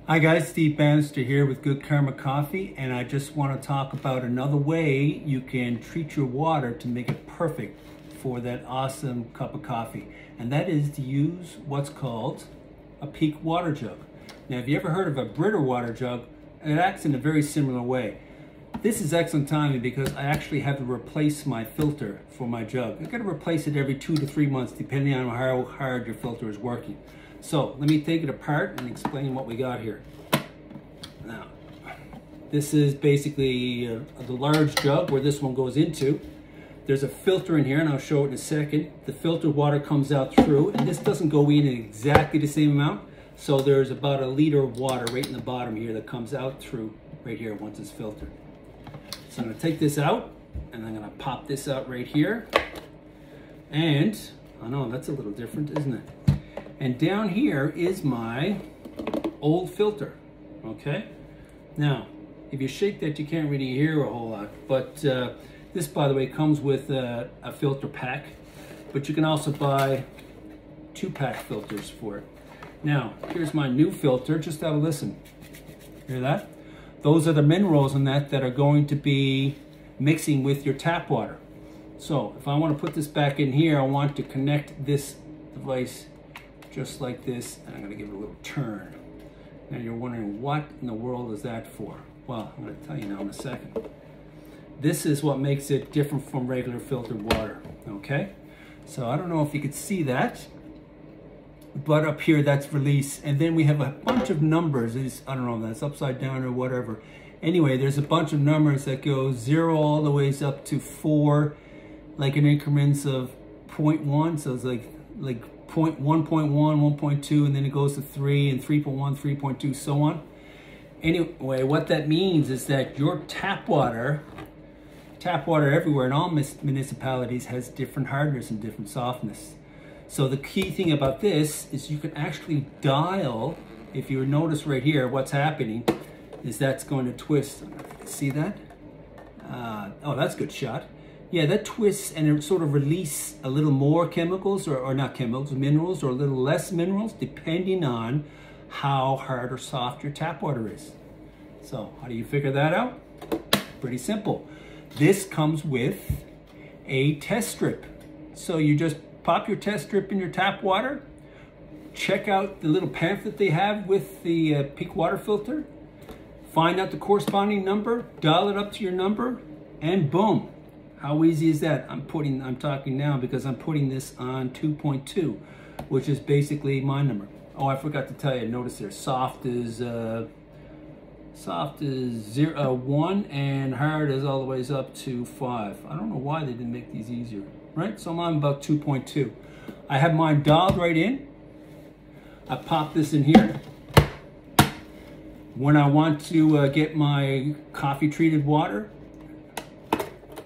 Hi guys, Steve Bannister here with Good Karma Coffee, and I just want to talk about another way you can treat your water to make it perfect for that awesome cup of coffee. And that is to use what's called a Peak Water Jug. Now, have you ever heard of a Brew water jug? It acts in a very similar way. This is excellent timing because I actually have to replace my filter for my jug. I've got to replace it every 2 to 3 months depending on how hard your filter is working. So let me take it apart and explain what we got here. Now, this is basically the large jug where this one goes into. There's a filter in here, and I'll show it in a second. The filtered water comes out through, and this doesn't go in exactly the same amount. So there's about 1 liter of water right in the bottom here that comes out through right here once it's filtered. So I'm gonna take this out, and I'm gonna pop this out right here. And, I know, that's a little different, isn't it? And down here is my old filter, okay? Now, if you shake that, you can't really hear a whole lot, but this, by the way, comes with a filter pack, but you can also buy 2-pack filters for it. Now, here's my new filter. Just have a listen. Hear that? Those are the minerals in that are going to be mixing with your tap water. So, if I want to put this back in here, I want to connect this device just like this, and I'm going to give it a little turn. Now you're wondering, what in the world is that for? Well, I'm going to tell you now in a second. This is what makes it different from regular filtered water, okay? So I don't know if you could see that, but up here that's release, and then we have a bunch of numbers. I don't know if that's upside down or whatever. Anyway, there's a bunch of numbers that go 0 all the ways up to 4, like in increments of 0.1, so it's like 1.1, 1.2, and then it goes to 3 and 3.1, 3.2, so on. Anyway, what that means is that your tap water everywhere in all municipalities has different hardness and different softness. So the key thing about this is you can actually dial, if you notice right here, what's happening is that's going to twist. See that? Oh, that's a good shot. Yeah, that twists and it sort of release a little more chemicals, or not chemicals, minerals, or a little less minerals, depending on how hard or soft your tap water is. So how do you figure that out? Pretty simple. This comes with a test strip. So you just pop your test strip in your tap water, check out the little pamphlet they have with the Peak Water filter, find out the corresponding number, dial it up to your number, and boom. How easy is that? I'm talking now because I'm putting this on 2.2, which is basically my number. Oh, I forgot to tell you, notice there, soft is 1, and hard is all the ways up to 5. I don't know why they didn't make these easier, right? So I'm about 2.2. I have mine dialed right in. I pop this in here. When I want to get my coffee treated water,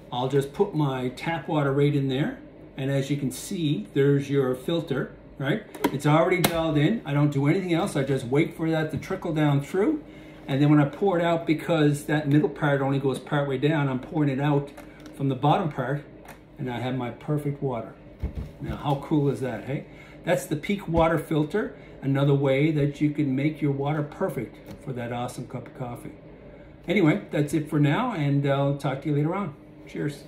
I'll just put my tap water right in there, and as you can see, there's your filter, right? It's already dialed in. I don't do anything else. I just wait for that to trickle down through, and then when I pour it out, because that middle part only goes part way down, I'm pouring it out from the bottom part, and I have my perfect water. Now, how cool is that, hey? That's the Peak Water Filter, another way that you can make your water perfect for that awesome cup of coffee. Anyway, that's it for now, and I'll talk to you later on. Cheers.